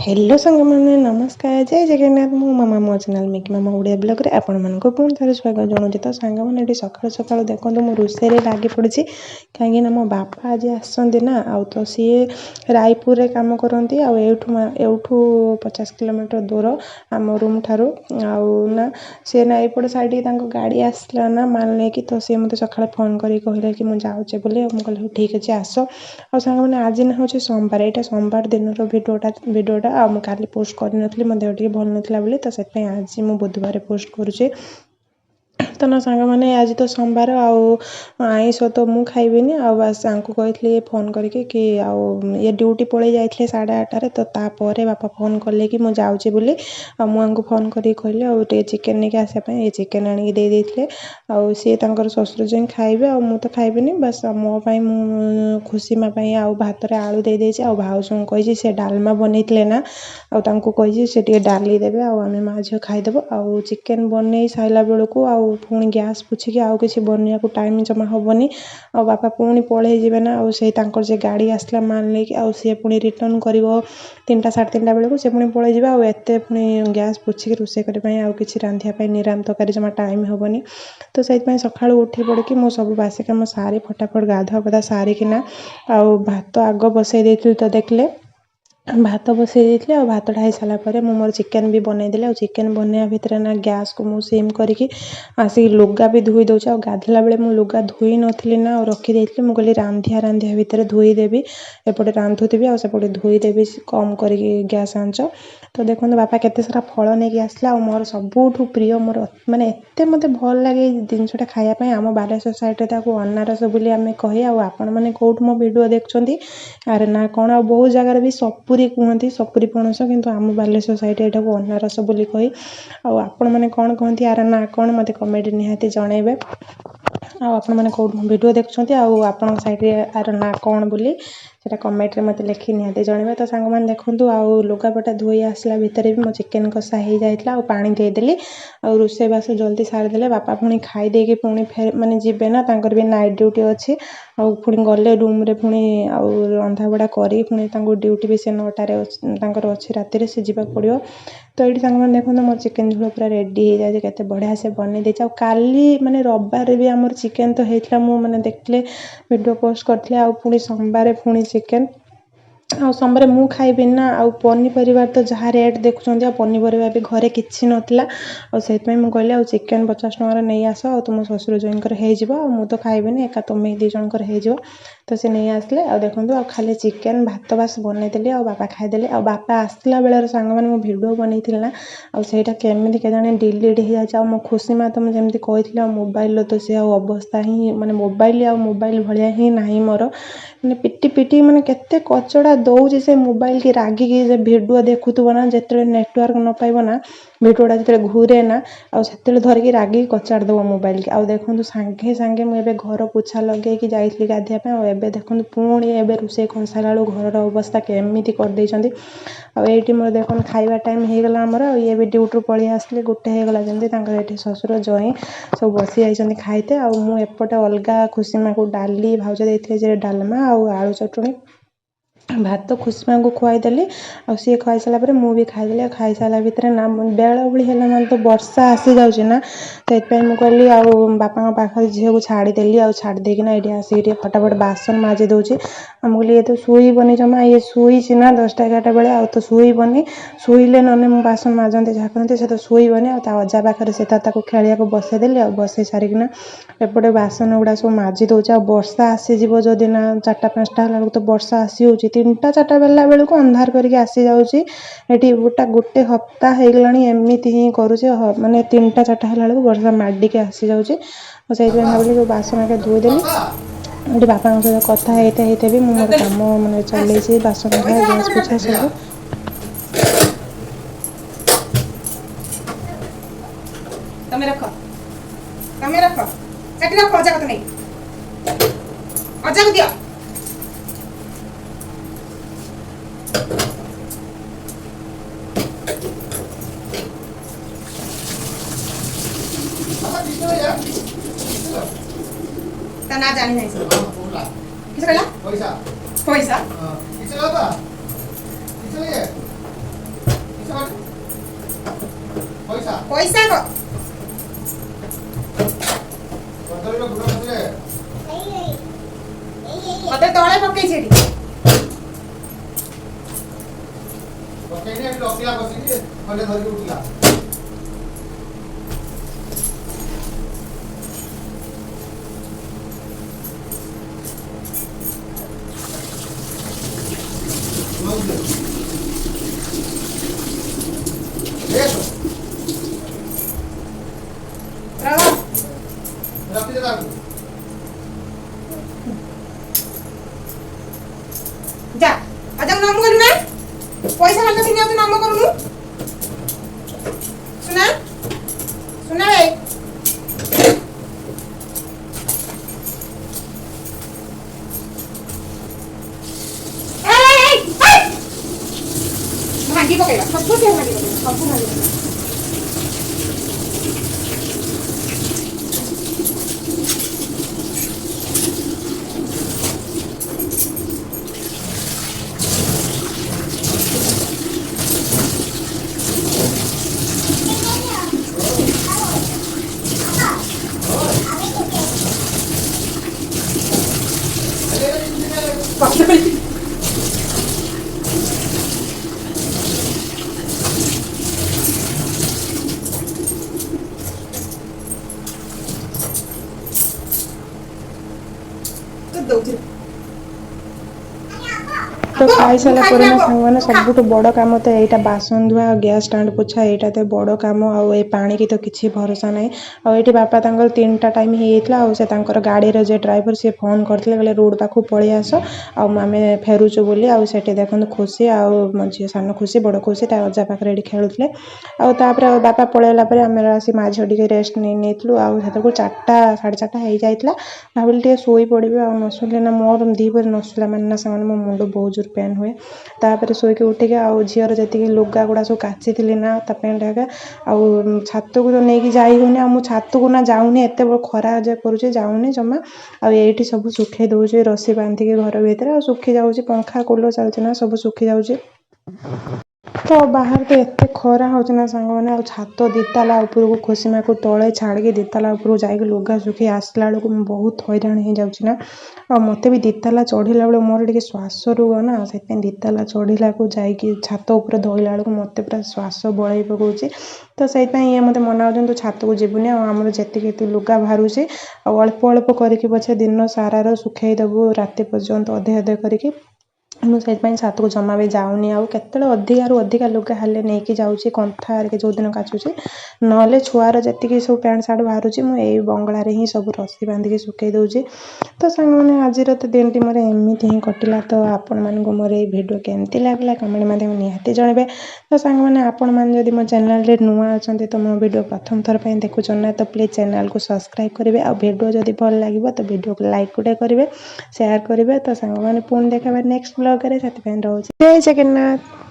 Hello सांगमाने नमस्कार जय जगन्नाथ मो मामा मो चैनल मिकी मामा ओडिया ब्लॉग रे आपण मानको पुणी थरे स्वागत जणाउछि। तो सांगमाने एठी सकाळ सकाळ देखंतु मो रुसेरे लागी पड़छि काहे ना मो बापा आज आसंदी ना आउ तो सी रायपुर रे काम करंती आ एठू 50 किलोमीटर दूर आम रूम थारू आउ ना से ना एपड़ साइड तांको गाड़ी आसला ना मान लेकी तो से मते सकाळ फोन करी कहले कि मु जाउचे बोले मु कहले ठीक अछि आसो। आ सांगमाने आज ना होछि सोमवार एटा सोमवार दिन रो वीडियोटा आ मु काली पोस्ट कर नथली मो देह टिके भल नथला बोली तो सेत आज मु बुधवार पोस्ट करूचे। तो ना सांग मैंने आज तो सोमवार आईस तो मु खाइबिनी आ बस कही फोन करके कि ये ड्यूटी पड़े जाते 8:30 तो तापर बापा फोन कले कि मुझे जाऊँगी बोली मुझे फोन करके कहले आटे चिकेन नहीं आसापी ये चिकेन आणिक देते सी ससुर जो खाइबे आ मु तो खाइबिनी बस मोपाई मु खुशी मापाई भात रे आलू दे देछि आ भाउज कही से डालमा बनईले ना कही से डाली देवे आम माँ झील खाईदेव आ चिकेन बन सारा बेलू आ पुणी गैस पुछिकी आउ किसी बनने को टाइम जमा हेनी आ बापा पुणी पलि जाए ना से गाड़ी आसला मान लेकिन आउ सी पुणी रिटर्न कर 3टा 3:30 बेलू से पुणी पलि जाए आते पुणी गैस पुछिकी रोषे करने किसी रांधियापाई निराम तकारी जमा टाइम हेनी। तो से सका उठी पड़ी मो सब बासी कम सारी फटाफट गाधुआ पदा सारिकिना भात आग बसई देती तो देखले भात बसई देती आ भातटा हो सारापर मोर चिकेन भी बनईदेली आ चिकेन बनवा भितर ना गैस को मु सिम करके आसिक लुगा भी धोई दौचे आ गाधला बेले मु लुगा धोई नथली ना रखी देती मुझे रांधिया भितर धोईदेवी एपटे रांधुथी आउपटे धोईदेवी कम कर गैस आंच। तो देखो बापा केते सारा फल नहीं आसला मोर सबुठ प्रिय मोर माने एते मते भल लगे जिनसटा खायापी आम बालेश्वर साइड अनारस बोली आम कहे आपण मैंने कौट मो वीडियो देखुंत आरे ना कौन बहुत जगार भी सपुरी कहती सपुरी पणस किंतु आम बालेश्वर साइड एटा को अनारस बोली कही आपण मैंने कौन कहती यार ना कौन मत कमेंट निहाती जनइबे आपण मैंने कौट वीडियो देखुंत आपण साइड यार ना कौन बोली सेटा कमेंट रे मत लिखी निहाती जनइबे। तो सांग मैंने देखुंतु लुगापटा धोई आसला भितर भी मो चिकेन कषा हो जाता पानी देदेली आ रोषे बास जल्दी सारिदेले बापा पुणी खाई देकी पुणी फेर माने जीवे ना तांकर भी नाइट ड्यूटी अच्छी पुणी गले रूम रे पुणी रंधा बड़ा करी पुणी ड्यूटी भी से 9टार अच्छी राति से जावाक पड़ो। तो ये सांग मैंने देखो मोर चिकेन झोल पूरा रेडी हो जाए केते बढ़िया से बन दे काली माने रविवार भी आमर चिकेन तो होता मैंने देखले वीडियो पोस्ट करते आ पुणी सोमवार पुणी चिकेन आ सोमवार मु खाइबी ना आ पनीपरिया तो जहाँ रेट देखुं पनीपरिया भी घरे किसी नाला से कहली आ चिकेन 50 टकर नहीं आस आ तुम ससुर जोईंकर हो मु तो खाइबी एका तुम्हें 2 जनकर हो। तो से नहीं आसले आ देखो आ खाली चिकेन भात बास बनईदेली आ बापा खाईदेले आ बापा आसला बेलर सांग मैंने मो भिडियो बनई ना आईटा केमी के डिलीट हो जाए मो खुशी माँ तुम जमी कही मोबाइल तो सी अवस्था ही माने मोबाइल भाया ही ना मोर मैंने पिटी पिटी मैंने केते कचड़ा दौर से मोबाइल की रागिकी भिडियो देखुव ना जिते नेटवर्क न पाइब ना भिडियोटा जो घूरे ना आते धरिकी रागिकी कचाड़ दब मोबाइल की आउ देखो सांगे सांगे मुझे घर पोछा लगे कि जाइली गाधियापी एबे देखो पुणी एबे रोषे कर सारा घर अवस्था केमी कर ये मोर देख खाଇବା टाइम हो गला आमर ये भी ड्यूटी पलि आसले गोटे होगला जमी ससुर जई सब बसी जाइए खाइते आउटे अलग खुशी माँ को डाली भाउज देते डालमा आलू चटणी भात तो खुशी माँ को खुआईदेली आ सी खाई सारापर मुझे खाईदेली खाई सारा भितर ना बेला बुड़ी है ना तो वर्षा आसी जाऊँगी ना तो ये कहली बापा पाखे झील को छाड़देली छाड़देना ये आसिक फटाफट बासन माजी दूसरी कहली ये तो शुईबनी जमा ये शुई ना 10टा 11टा बेले आ तो शुईबनी शुईले ना बासन माजते झाँकते से तो शुईबनी अजा पाखे से खेलिया बसईदेली आ बसई सारिकिना एपटे बासन गुड़ा सब माजी दूचे वर्षा आसीज जदि ना 4टा 5टा बेलू तो वर्षा आसी हो 3टा 4टा बेला बेलू अंधार करके आसी जाऊँगी ये गोटे हप्ताह हो गला एमती ही करुचे माने 3टा 4टा बेलू वर्षा माडिके आसी जाऊँगी से भाविली जो बासन आगे धोईदेली ये बापा सहित कथा होते भी मोर कम मैंने चलती बासन गैस पोछा सब तमे रख सेठी रख अजा को नहीं अजा को दियो ता ना जानी नहीं से किस कहला पैसा पैसा हां किस कहला किस ले ପଇସା କ ମତେ ତଳେ ପକେଇଛି ଏଠି ଯା ଆଜି ନାମ କଲୁ ନା ପଇସା ମାତ୍ର କିଣି ଆଉଛୁ ନାମ କରୁନୁ ସୁନା ସୁନା ରେ ଭାଙ୍ଗି ପକେଇବା ସବୁ ସେ ଭାଙ୍ଗି ପକେଇବା ସବୁ ଭାଙ୍ଗି ପକେଇବା ଦଉଥିଲି तो खाई सारा पर ना सांगने सबुठ बड़ कम तो यहाँ बासन धुआ गैस स्टाण्ड पोछा यहाँ तो बड़ कम आए पानी की तो किसी भरोसा ना आईटी बापा 3टा टाइम होता गाड़ी जो ड्राइवर सी फोन करते कहले रोड पाक पलि आस आम फेरुचु बोली आठ देखते खुशी आउ झी सान खुशी बड़ खुशी अजा पाखे खेलुले आउे बापा पलैला आम आसी माझ टे रेस्ट नहीं 4टा 4:30 हो जाता भाविली टे शोई पड़े न शुले ना मोर दीपर नसुला मानना सामान मो मुंड बहुत जोर पेन हुए तापर शोक उठिक झीर जी लुगा गुड़ा सब काची ना पेंट आगे छत को तो नहीं जाई होनी मुझे छत को ना जाऊनी एत खरा जे करुचे जाऊनी जमा आठी सब सुखे दौर रसी बांधिकी घर भीतर सुखी जाऊँगी पंखा कूलर चलती ना सब सुखी जाऊँगी तो बाहर तो एत खरा होना सांग मैंने छात दिताला उपरको खुशीमा को तले छाड़ी दिताला उपरको जाकि लुगा सुखी आसला बेलू बहुत हैरान हो जाऊँ मत भी दिताला चढ़ला बेले मोर टे श्वास रुग ना से दिताला चढ़ला को जाकि छात उपर धोला बेलू मत पूरा श्वास बड़े पकाउची तो से ये मत मना तो छात को जीवनी आमर जी लुगा बाहर अल्प अल्प करके पछे दिन सारार सुखईदेबू राति पर्यंत अधे अधे करके मुझे छात को जमा भी जाऊनी आते अधिकारु अधिका लुगा हेल्ले नहीं जाऊँगी कंथा के जो दिन काचुची ना छुआर जी सब पैंट सार्ट बाहर मुझे बंगलार ही सब रसी बांधिकी सुखई दूसरी तो सांग मैंने आज तो दिन टी मोर एमती ही कटिला तो आपण मानक मोर ये वीडियो केमती लगला कमेंट माध्यम निहाती जनइबे तो सांग मैंने आपण मैंने जब मो चैनल नुआ अच्छा तो मो वीडियो प्रथम थर पर देखुन ना तो प्लीज चैनल को सब्सक्राइब करेंगे आ वीडियो जब भल लगे तो वीडियो को लाइक गोटे करेंगे शेयर करेंगे तो सांग मैंने पुणी देखा नेक्स्ट ब्लॉग रे जय जगन्नाथ।